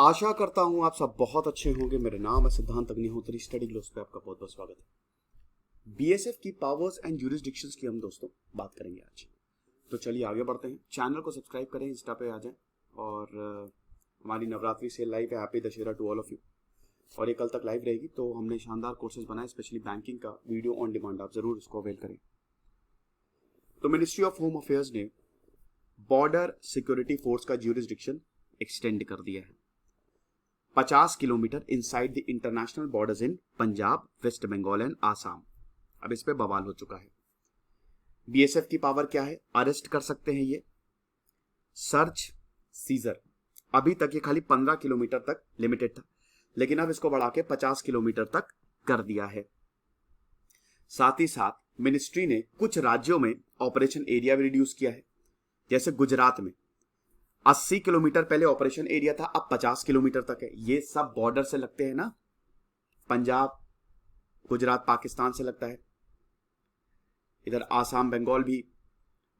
आशा करता हूं आप सब बहुत अच्छे होंगे। मेरा नाम है सिद्धांत अग्निहोत्री। स्टडी ग्लोस पे आपका बहुत बहुत स्वागत है। बीएसएफ की पावर्स एंड ज्यूरिसडिक्शंस की हम दोस्तों बात करेंगे आज। तो चलिए आगे बढ़ते हैं। चैनल को सब्सक्राइब करें, इंस्टा पे आ जाएं और हमारी नवरात्रि सेल लाइव है। Happy Dussehra to all of you. और ये कल तक लाइव रहेगी। तो हमने शानदार कोर्सेज बनाए, स्पेशली बैंकिंग का वीडियो ऑन डिमांड। आप जरूर इसको अवेल करें। तो मिनिस्ट्री ऑफ होम अफेयर्स ने बॉर्डर सिक्योरिटी फोर्स का ज्यूरिसडिक्शन एक्सटेंड कर दिया है 50 kilometre inside the international borders in Punjab, waste Bengal and Assam. अब इस पे बवाल हो चुका है। बीएसएफ की पावर क्या है? अरेस्ट कर सकते हैं ये, सर्च, सीजर। अभी तक ये खाली 15 किलोमीटर तक लिमिटेड था, लेकिन अब इसको बढ़ा के 50 किलोमीटर तक कर दिया है। साथ ही साथ मिनिस्ट्री ने कुछ राज्यों में ऑपरेशन एरिया भी रिड्यूस किया है। जैसे गुजरात में 80 किलोमीटर पहले ऑपरेशन एरिया था, अब 50 किलोमीटर तक है। ये सब बॉर्डर से लगते हैं ना, पंजाब, गुजरात पाकिस्तान से लगता है। इधर आसाम, बंगाल भी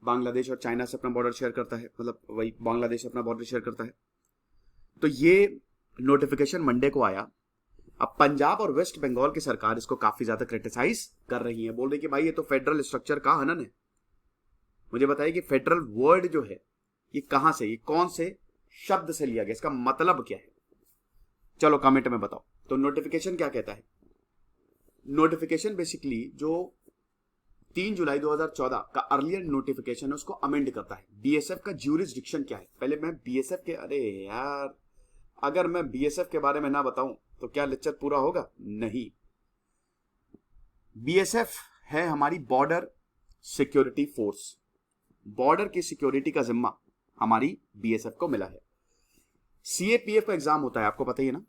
बांग्लादेश और चाइना से अपना बॉर्डर शेयर करता है, मतलब वही बांग्लादेश अपना बॉर्डर शेयर करता है। तो ये नोटिफिकेशन मंडे को आया। अब पंजाब और वेस्ट बंगाल की सरकार इसको काफी ज्यादा क्रिटिसाइज कर रही है। बोल रही कि भाई ये तो फेडरल स्ट्रक्चर का हनन है। मुझे बताइए कि फेडरल वर्ड जो है ये कहां से, ये कौन से शब्द से लिया गया, इसका मतलब क्या है? चलो कमेंट में बताओ। तो नोटिफिकेशन क्या कहता है? नोटिफिकेशन बेसिकली जो 3 जुलाई 2014 का अर्लियर नोटिफिकेशन है उसको अमेंड करता है। बीएसएफ का ज्यूरिसडिक्शन क्या है? पहले मैं बीएसएफ के, अरे यार अगर मैं बीएसएफ के बारे में ना बताऊं तो क्या लेक्चर पूरा होगा? नहीं। बीएसएफ है हमारी बॉर्डर सिक्योरिटी फोर्स। बॉर्डर की सिक्योरिटी का जिम्मा हमारी बीएसएफ को मिला है। सीएपीएफ का एग्जाम होता है, आपको पता ही है ना,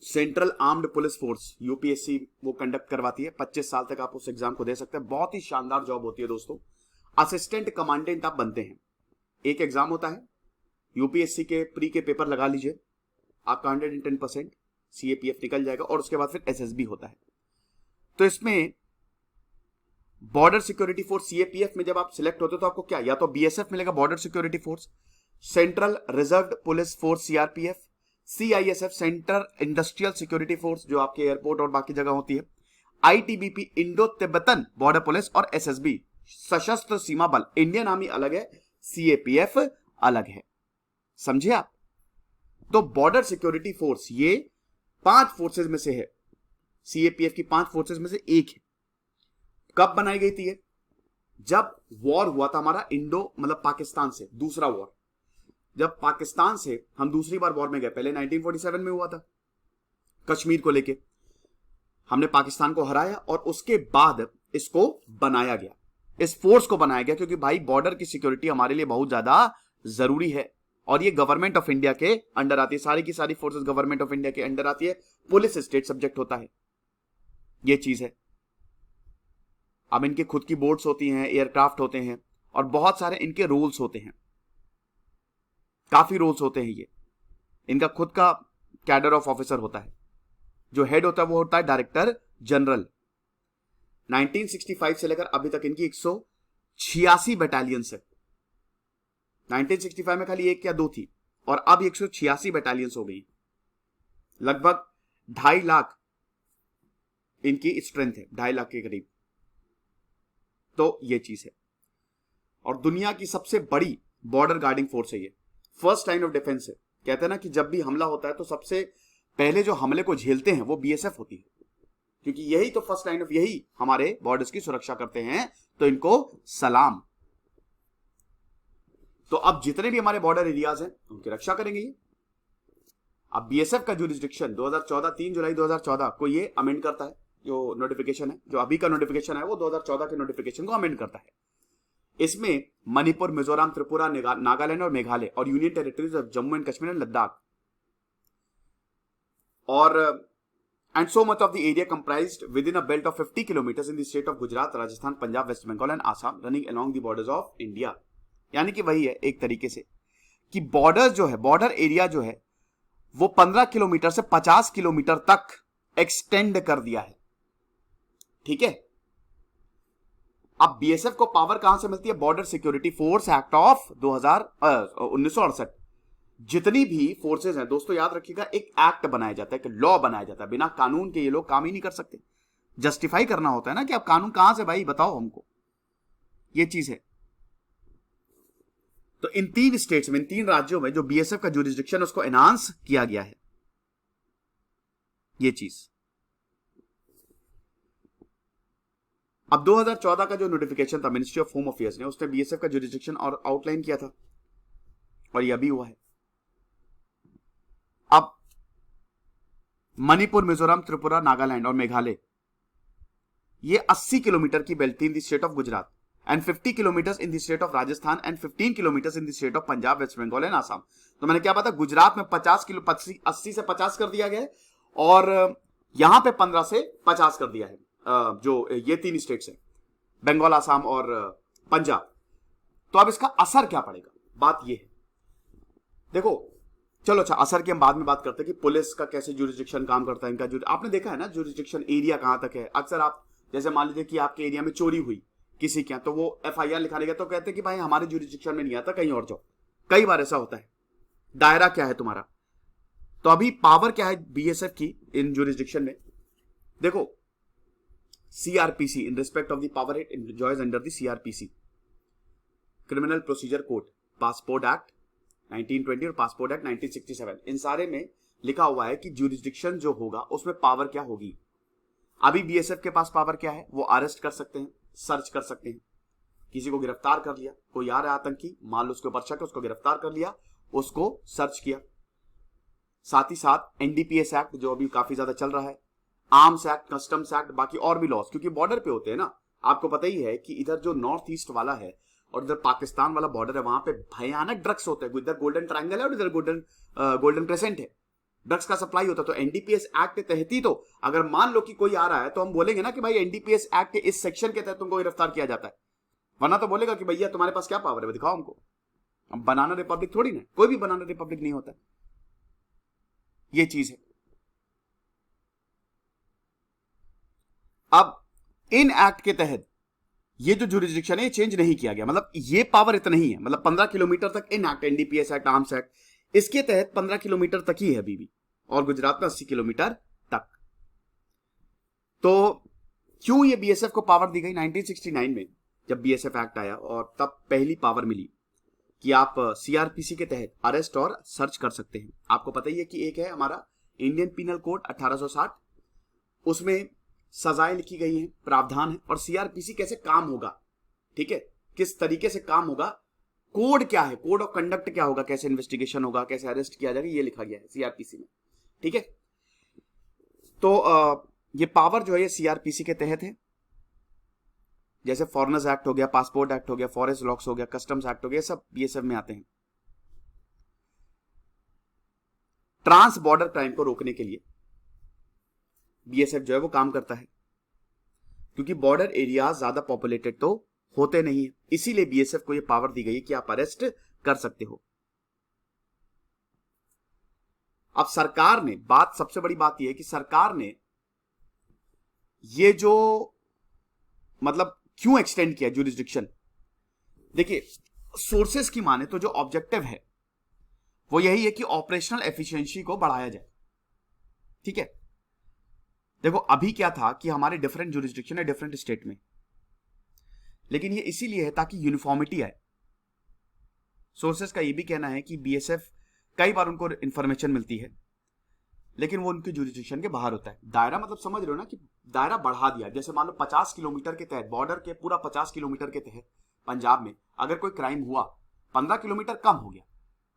central armed police force, UPSC वो कंडक्ट करवाती है। 25 साल तक आप उस एग्जाम को दे सकते हैं। बहुत ही शानदार जॉब होती है दोस्तों। असिस्टेंट कमांडेंट आप बनते हैं। एक एग्जाम होता है, यूपीएससी के प्री के पेपर लगा लीजिए, आपका 110% सीएपीएफ निकल जाएगा। और उसके बाद फिर एसएसबी होता है। तो इसमें बॉर्डर सिक्योरिटी फोर्स सीएपीएफ में जब आप सिलेक्ट होते हो तो आपको क्या, या तो बीएसएफ मिलेगा border security force, central reserved police force CRPF, CISF central industrial security force जो आपके एयरपोर्ट और बाकी जगह होती है, ITBP Indo Tibetan border police और एसएसबी सशस्त्र सीमा बल। इंडियन आर्मी अलग है, सीएपीएफ अलग है। समझे आप? तो बॉर्डर सिक्योरिटी फोर्स ये 5 फोर्सेज में से है। सीएपीएफ की 5 फोर्सेज में से एक है। कब बनाई गई थी ये? जब वॉर हुआ था हमारा इंडो, मतलब पाकिस्तान से, दूसरा वॉर। जब पाकिस्तान से हम दूसरी बार वॉर में गए, पहले 1947 में हुआ था कश्मीर को लेके, हमने पाकिस्तान को हराया और उसके बाद इसको बनाया गया, इस फोर्स को बनाया गया, क्योंकि भाई बॉर्डर की सिक्योरिटी हमारे लिए बहुत ज्यादा जरूरी है। और ये गवर्नमेंट ऑफ इंडिया के अंडर आती है। सारी की सारी फोर्सेस गवर्नमेंट ऑफ इंडिया के अंडर आती है। पुलिस स्टेट सब्जेक्ट होता है। ये चीज है। अब इनके खुद की बोट्स होती हैं, एयरक्राफ्ट होते हैं और बहुत सारे इनके रोल्स होते हैं। काफी रोल्स होते हैं ये। इनका खुद का कैडर ऑफ ऑफिसर होता है। जो हेड होता है वो होता है डायरेक्टर जनरल। 1965 से लेकर अभी तक इनकी 186 बटालियंस है। 1965 में खाली 1 या 2 थी और अब 186 बटालियंस हो गई। लगभग 2.5 लाख इनकी स्ट्रेंथ है, 2.5 लाख के करीब। तो ये चीज है। और दुनिया की सबसे बड़ी बॉर्डर गार्डिंग फोर्स है ये। फर्स्ट लाइन ऑफ डिफेंस है। कहते हैं ना कि जब भी हमला होता है तो सबसे पहले जो हमले को झेलते हैं वो बीएसएफ होती है, क्योंकि यही तो फर्स्ट लाइन ऑफ, यही हमारे बॉर्डर्स की सुरक्षा करते हैं। तो इनको सलाम। तो अब जितने भी हमारे बॉर्डर एरियाज हैं उनकी रक्षा करेंगे ये। अब बीएसएफ का ज्यूरिसडिक्शन 2014, 3 जुलाई 2014 को ये अमेंड करता है। जो नोटिफिकेशन है, जो अभी का नोटिफिकेशन है, वो 2014 के नोटिफिकेशन को अमेंड करता है। इसमें मणिपुर, मिजोरम, त्रिपुरा, नागालैंड और मेघालय और union territories of Jammu and Kashmir and Ladakh और and so much of the area comprised within a belt of 50 kilometres in the state of Gujarat, Rajasthan, Punjab, waste Bengal and Assam running along the borders of India. यानी कि वही है एक तरीके से कि बॉर्डर जो है, बॉर्डर एरिया जो है वो 15 किलोमीटर से 50 किलोमीटर तक एक्सटेंड कर दिया है। ठीक है। अब बीएसएफ को पावर कहां से मिलती है? Border security force act of 1968 जितनी भी फोर्सेज हैं दोस्तों, याद रखिएगा, एक एक्ट बनाया जाता है, एक लॉ बनाया जाता है। बिना कानून के ये लोग काम ही नहीं कर सकते। जस्टिफाई करना होता है ना कि अब कानून कहां से भाई बताओ हमको, ये चीज है। तो इन 3 स्टेट्स में, इन 3 राज्यों में जो बीएसएफ का ज्यूरिसडिक्शन उसको एनहांस किया गया है, ये चीज। अब 2014 का जो नोटिफिकेशन था मिनिस्ट्री ऑफ होम अफेयर्स ने, उसने बीएसएफ का ज्यूरिसडिक्शन और आउटलाइन किया था, और ये अभी हुआ है। अब मणिपुर, मिजोरम, त्रिपुरा, नागालैंड और मेघालय, ये 80 किलोमीटर की बेल्ट थी in the state of Gujarat, and 50 kilometre in the state of Rajasthan, and 15 kilometre in the state of Punjab, waste Bengal and Assam. तो मैंने क्या बताया, गुजरात में 80 से 50 कर दिया गया है, और यहां पे 15 से 50 कर दिया है, जो ये 3 स्टेट्स हैं, बंगाल, आसाम और पंजाब। तो अब इसका असर क्या पड़ेगा, बात ये है। देखो चलो, अच्छा असर की हम बाद में बात करते हैं कि पुलिस का कैसे ज्यूरिसडिक्शन काम करता है, इनका आपने देखा है ना ज्यूरिसडिक्शन एरिया कहां तक है। अक्सर आप जैसे मान लीजिए कि आपके एरिया में चोरी हुई किसी के यहाँ, तो वो एफआईआर लिखाने गया तो कहते हैं कि भाई हमारे ज्यूरिसडिक्शन में नहीं आता, कहीं और जाओ। कई बार ऐसा होता है। दायरा क्या है तुम्हारा, तो अभी पावर क्या है बीएसएफ की इन ज्यूरिसडिक्शन में। देखो CrPC, in respect of the power it enjoys under the CrPC, criminal procedure code, passport act 1920 और पासपोर्ट एक्ट 1967, इन सारे में लिखा हुआ है कि ज्यूरिसडिक्शन जो होगा उसमें पावर क्या होगी। अभी बीएसएफ के पास पावर क्या है, वो अरेस्ट कर सकते हैं, सर्च कर सकते हैं। किसी को गिरफ्तार कर लिया, कोई आ रहा है आतंकी, मान लो उसके ऊपर शक है, उसको गिरफ्तार कर लिया, उसको सर्च किया। साथ ही साथ एनडीपीएस एक्ट जो अभी काफी ज्यादा चल रहा है, आर्म्स एक्ट, कस्टम्स एक्ट, बाकी और भी लॉस, क्योंकि बॉर्डर पे होते हैं ना। आपको पता ही है कि इधर जो नॉर्थ ईस्ट वाला है और इधर पाकिस्तान वाला बॉर्डर है, वहां पे भयानक ड्रग्स होते हैं। इधर गोल्डन ट्रायंगल है और इधर गोल्डन क्रेसेंट है, ड्रग्स का सप्लाई होता है। तो एनडीपीएस एक्ट के तहत ही तो अगर मान लो कि कोई आ रहा है तो हम बोलेंगे ना कि भाई एनडीपीएस एक्ट के इस सेक्शन के तहत तुमको गिरफ्तार किया जाता है, वरना तो बोलेगा कि भैया तुम्हारे पास क्या पावर है, दिखाओ हमको। हम बनाना रिपब्लिक थोड़ी ना, कोई भी बनाना रिपब्लिक नहीं होता। ये चीज है। अब इन एक्ट के तहत ये जो ज्यूरिसडिक्शन है ये चेंज नहीं किया गया, मतलब ये पावर इतना ही है, मतलब 15 किलोमीटर तक in act, NDPS act, arms act, इसके तहत 15 किलोमीटर तक ही है अभी भी, और गुजरात में 80 किलोमीटर तक। तो क्यों ये बीएसएफ को पावर दी गई 1969 में, जब बीएसएफ एक्ट आया, और तब पहली पावर मिली कि आप सीआरपीसी के तहत अरेस्ट और सर्च कर सकते हैं। आपको पता ही है कि एक है हमारा इंडियन पिनल कोड 1860, उसमें सजाएं लिखी गई हैं, प्रावधान है, और सीआरपीसी कैसे काम होगा, ठीक है, किस तरीके से काम होगा, कोड क्या है, कोड ऑफ कंडक्ट क्या होगा, कैसे इन्वेस्टिगेशन होगा, कैसे अरेस्ट किया जाएगा, ये लिखा गया है सीआरपीसी में, ठीक है। तो ये पावर जो है ये सीआरपीसी के तहत है। जैसे फॉरेनर्स एक्ट हो गया, पासपोर्ट एक्ट हो गया, फॉरेस्ट लॉक्स हो गया, कस्टम्स एक्ट हो गया, सब बीएसएफ में आते हैं। ट्रांस बॉर्डर क्राइम को रोकने के लिए बीएसएफ जो है वो काम करता है, क्योंकि बॉर्डर एरिया ज्यादा पॉपुलेटेड तो होते नहीं है, इसीलिए बीएसएफ को ये पावर दी गई है कि आप अरेस्ट कर सकते हो। अब सरकार ने, बात सबसे बड़ी बात यह है कि सरकार ने ये जो मतलब क्यों एक्सटेंड किया ज्यूरिसडिक्शन। देखिए सोर्सेस की माने तो जो ऑब्जेक्टिव है वो यही है कि ऑपरेशनल एफिशिएंसी को बढ़ाया जाए, ठीक है। देखो अभी क्या था कि हमारे डिफरेंट ज्यूरिसडिक्शन है डिफरेंट स्टेट में, लेकिन ये इसीलिए है ताकि यूनिफॉर्मिटी आए। सोर्सेस का ये भी कहना है कि बीएसएफ कई बार उनको इंफॉर्मेशन मिलती है लेकिन वो उनके ज्यूरिसडिक्शन के बाहर होता है। दायरा मतलब समझ रहे हो ना कि दायरा बढ़ा दिया। जैसे मान लो 50 किलोमीटर के तहत, बॉर्डर के पूरा 50 किलोमीटर के तहत पंजाब में अगर कोई क्राइम हुआ, 15 किलोमीटर कम हो गया,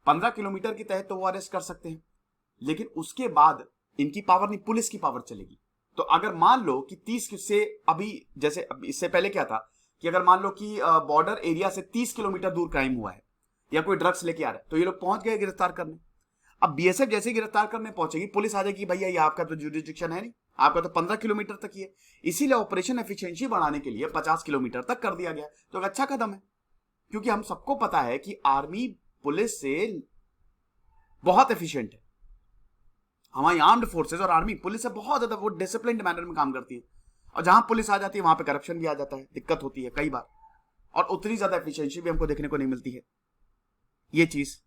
15 किलोमीटर के तहत तो वो अरेस्ट कर सकते हैं, लेकिन उसके बाद इनकी पावर नहीं, पुलिस की पावर चलेगी। तो अगर मान लो कि 30 से अभी, जैसे इससे पहले क्या था कि अगर मान लो कि बॉर्डर एरिया से 30 किलोमीटर दूर क्राइम हुआ है या कोई ड्रग्स लेके आ रहा है, तो ये लोग पहुंच गए गिरफ्तार करने। अब बीएसएफ जैसे ही गिरफ्तार करने पहुंचेगी, पुलिस आ जाएगी, भैया ये आपका तो ज्यूरिसडिक्शन है नहीं, आपका तो 15 किलोमीटर तक ही है। इसीलिए ऑपरेशन एफिशिएंसी बढ़ाने के लिए 50 किलोमीटर तक कर दिया गया। तो एक अच्छा कदम है, क्योंकि हम सबको पता है कि आर्मी पुलिस से बहुत एफिशिएंट है। हमारी आर्म्ड फोर्सेज और आर्मी पुलिस से बहुत ज्यादा वो डिसिप्लिन्ड मैनर में काम करती है, और जहां पुलिस आ जाती है वहां पे करप्शन भी आ जाता है, दिक्कत होती है कई बार, और उतनी ज्यादा एफिशिएंसी भी हमको देखने को नहीं मिलती है। ये चीज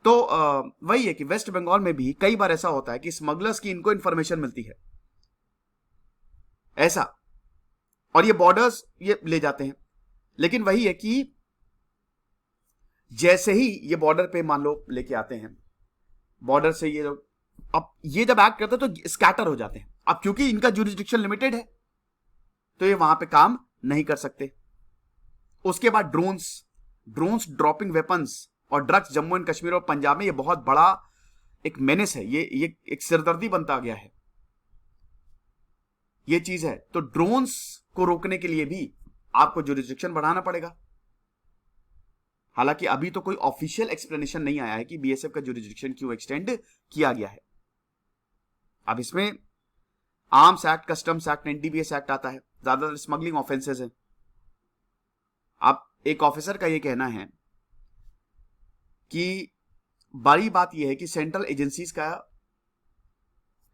तो वही है कि वेस्ट बंगाल में भी कई बार ऐसा होता है कि स्मगलर्स की इनको इंफॉर्मेशन मिलती है ऐसा, और ये बॉर्डर्स ये ले जाते हैं। लेकिन वही है कि जैसे ही ये बॉर्डर पे मान लो लेके आते हैं, बॉर्डर से ये लोग अब ये जब एक्ट करते हैं तो स्कैटर हो जाते हैं। अब क्योंकि इनका जुरिसडिक्शन लिमिटेड है तो ये वहां पे काम नहीं कर सकते। उसके बाद ड्रोन्स ड्रॉपिंग वेपन्स और ड्रग्स जम्मू एंड कश्मीर और पंजाब में ये बहुत बड़ा एक मेनेस है, ये एक सिरदर्दी बनता गया है ये चीज है। तो ड्रोन्स को रोकने के लिए भी आपको जुरिसडिक्शन बढ़ाना पड़ेगा। हालांकि अभी तो कोई ऑफिशियल एक्सप्लेनेशन नहीं आया है कि बीएसएफ का जुरिसडिक्शन क्यों एक्सटेंड किया गया है। अब इसमें arms act, customs act, NDPS act आता है, ज्यादातर स्मगलिंग ऑफेंसेस हैं। अब एक ऑफिसर का यह कहना है कि बड़ी बात यह है कि सेंट्रल एजेंसीज का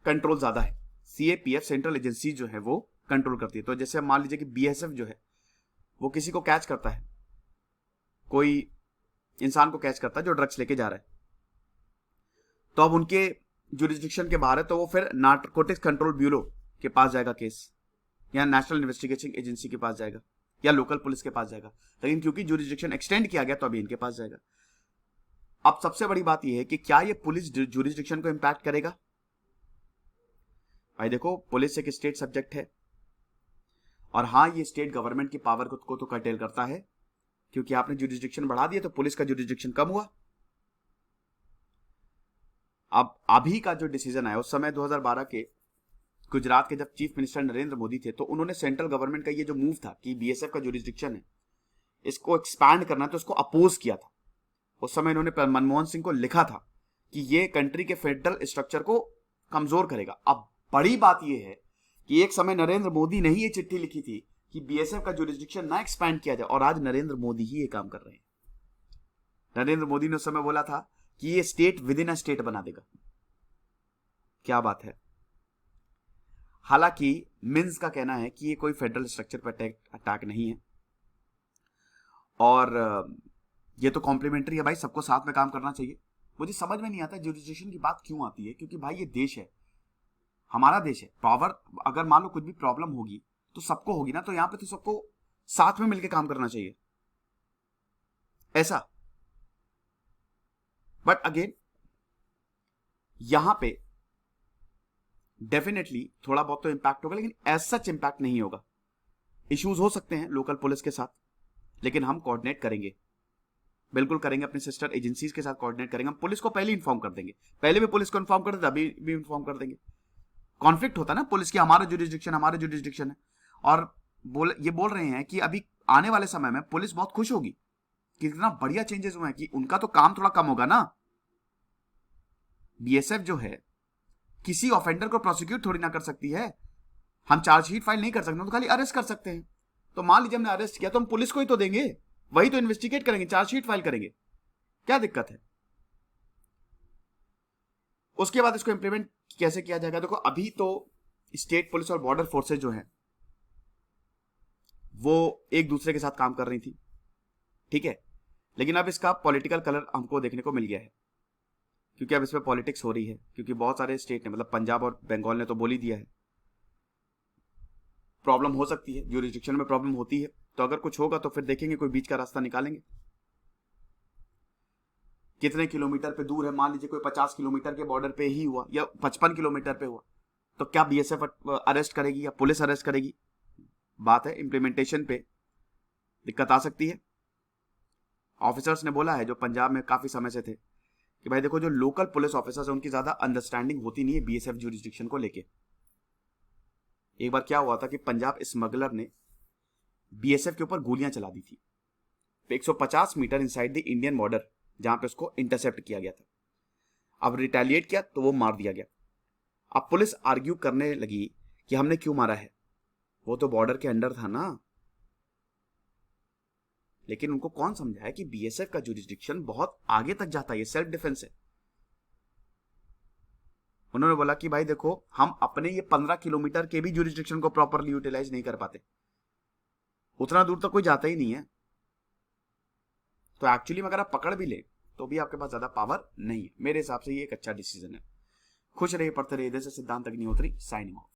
कंट्रोल ज्यादा है। सीएपीएफ सेंट्रल एजेंसी जो है वो कंट्रोल करती है। तो जैसे मान लीजिए कि बीएसएफ जो है वो किसी को कैच करता है, कोई इंसान को कैच करता है जो ड्रग्स लेके जा रहा है, तो अब उनके जुरिसडिक्शन के बाहर है तो वो फिर नार्कोटिक्स कंट्रोल ब्यूरो के पास जाएगा केस, या नेशनल इन्वेस्टिगेशन एजेंसी के पास जाएगा, या लोकल पुलिस के पास जाएगा। लेकिन क्योंकि जुरिसडिक्शन एक्सटेंड किया गया तो अभी इनके पास जाएगा। अब सबसे बड़ी बात यह है कि क्या ये पुलिस जुरिसडिक्शन को इंपैक्ट करेगा? भाई देखो, पुलिस एक स्टेट सब्जेक्ट है और हाँ, ये स्टेट गवर्नमेंट की पावर को तो कर्टेल करता है, क्योंकि आपने जुरिसडिक्शन बढ़ा दिया तो पुलिस का जुरिसडिक्शन कम हुआ। अब अभी का जो डिसीजन आया, उस समय 2012 के गुजरात के जब चीफ मिनिस्टर नरेंद्र मोदी थे तो उन्होंने सेंट्रल गवर्नमेंट का ये जो मूव था कि बीएसएफ का जुरिसडिक्शन है इसको एक्सपैंड करना, तो इसको अपोज किया था। उस समय इन्होंने मनमोहन सिंह को लिखा था कि ये कंट्री के फेडरल स्ट्रक्चर को कमजोर करेगा। अब बड़ी बात यह है कि एक समय नरेंद्र मोदी ने ही ये चिट्ठी लिखी थी कि बीएसएफ का जुरिसडिक्शन ना एक्सपैंड किया जाए, और आज नरेंद्र मोदी ही ये काम कर रहे हैं। नरेंद्र मोदी ने उस समय बोला था कि ये state with in a state बना देगा। क्या बात है। हालांकि मिन्स का कहना है कि ये कोई फेडरल स्ट्रक्चर पर अटैक नहीं है और ये तो कॉम्प्लीमेंट्री है भाई, सबको साथ में काम करना चाहिए। मुझे समझ में नहीं आता जुरिसडिक्शन की बात क्यों आती है, क्योंकि भाई ये देश है, हमारा देश है। पावर अगर मान लो कुछ भी प्रॉब्लम होगी तो सबको होगी ना, तो यहां पे तो सबको साथ में मिलकर काम करना चाहिए ऐसा। बट अगेन यहां पे डेफिनेटली थोड़ा बहुत तो इंपैक्ट होगा, लेकिन एज सच इंपैक्ट नहीं होगा। इश्यूज हो सकते हैं लोकल पुलिस के साथ, लेकिन हम कोऑर्डिनेट करेंगे, बिल्कुल करेंगे, अपने सिस्टर एजेंसीज के साथ कोऑर्डिनेट करेंगे। हम पुलिस को पहले इन्फॉर्म कर देंगे, पहले भी पुलिस को इन्फॉर्म कर देते, अभी भी इन्फॉर्म कर देंगे। कॉन्फ्लिक्ट होता है ना पुलिस की, हमारा जुरिसडिक्शन है, और ये बोल रहे हैं कि अभी आने वाले समय में पुलिस बहुत खुश होगी कि इतना बढ़िया चेंजेस हुए हैं कि उनका तो काम थोड़ा कम होगा ना। बीएसएफ जो है किसी ऑफेंडर को प्रोसिक्यूट थोड़ी ना कर सकती है, हम चार्जशीट फाइल नहीं कर सकते, तो खाली अरेस्ट कर सकते हैं। तो मान लीजिए हमने अरेस्ट किया तो हम पुलिस को ही तो देंगे, वही तो इन्वेस्टिगेट करेंगे, चार्जशीट फाइल करेंगे, क्या दिक्कत है। उसके बाद इसको इंप्लीमेंट कैसे किया जाएगा? देखो, अभी तो स्टेट पुलिस और बॉर्डर फोर्सेज जो है वो एक दूसरे के साथ काम कर रही थी, ठीक है, लेकिन अब इसका पॉलिटिकल कलर हमको देखने को मिल गया है, क्योंकि अब इसमें पॉलिटिक्स हो रही है। क्योंकि बहुत सारे स्टेट ने, मतलब पंजाब और बंगाल ने तो बोल ही दिया है प्रॉब्लम हो सकती है, जुरिसडिक्शन में प्रॉब्लम होती है, तो अगर कुछ होगा तो फिर देखेंगे, कोई बीच का रास्ता निकालेंगे। कितने किलोमीटर पे दूर है, मान लीजिए कोई 50 किलोमीटर के बॉर्डर पे ही हुआ या 55 किलोमीटर पे हुआ, तो क्या बीएसएफ अरेस्ट करेगी या पुलिस अरेस्ट करेगी? बात है, इंप्लीमेंटेशन पे दिक्कत आ सकती है। ऑफिसर्स ने बोला है जो पंजाब में काफी समय से थे कि भाई देखो, जो लोकल पुलिस ऑफिसर्स है उनकी ज्यादा अंडरस्टैंडिंग होती नहीं है बीएसएफ जुरिसडिक्शन को लेके। एक बार क्या हुआ था कि पंजाब स्मगलर ने बीएसएफ के ऊपर गोलियां चला दी थी 150 metre inside the Indian border, जहां पे उसको इंटरसेप्ट किया गया था। अब रिटेलिएट किया तो वो मार दिया गया। अब पुलिस आर्ग्यू करने लगी कि हमने क्यों मारा है, वो तो बॉर्डर के अंडर था ना। लेकिन उनको कौन समझाया कि बीएसएफ का जुरिसडिक्शन बहुत आगे तक जाता है, ये सेल्फ डिफेंस है। उन्होंने बोला कि भाई देखो, हम अपने ये 15 किलोमीटर के भी जुरिसडिक्शन को प्रॉपरली यूटिलाइज नहीं कर पाते, उतना दूर तक कोई जाता ही नहीं है। तो एक्चुअली में अगर आप पकड़ भी ले तो भी आपके पास ज्यादा पावर नहीं है। मेरे हिसाब से ये एक अच्छा डिसीजन है। खुश रहिए, पढ़ते रहिए। जैसे सिद्धांत अग्निहोत्री, साइनिंग ऑफ।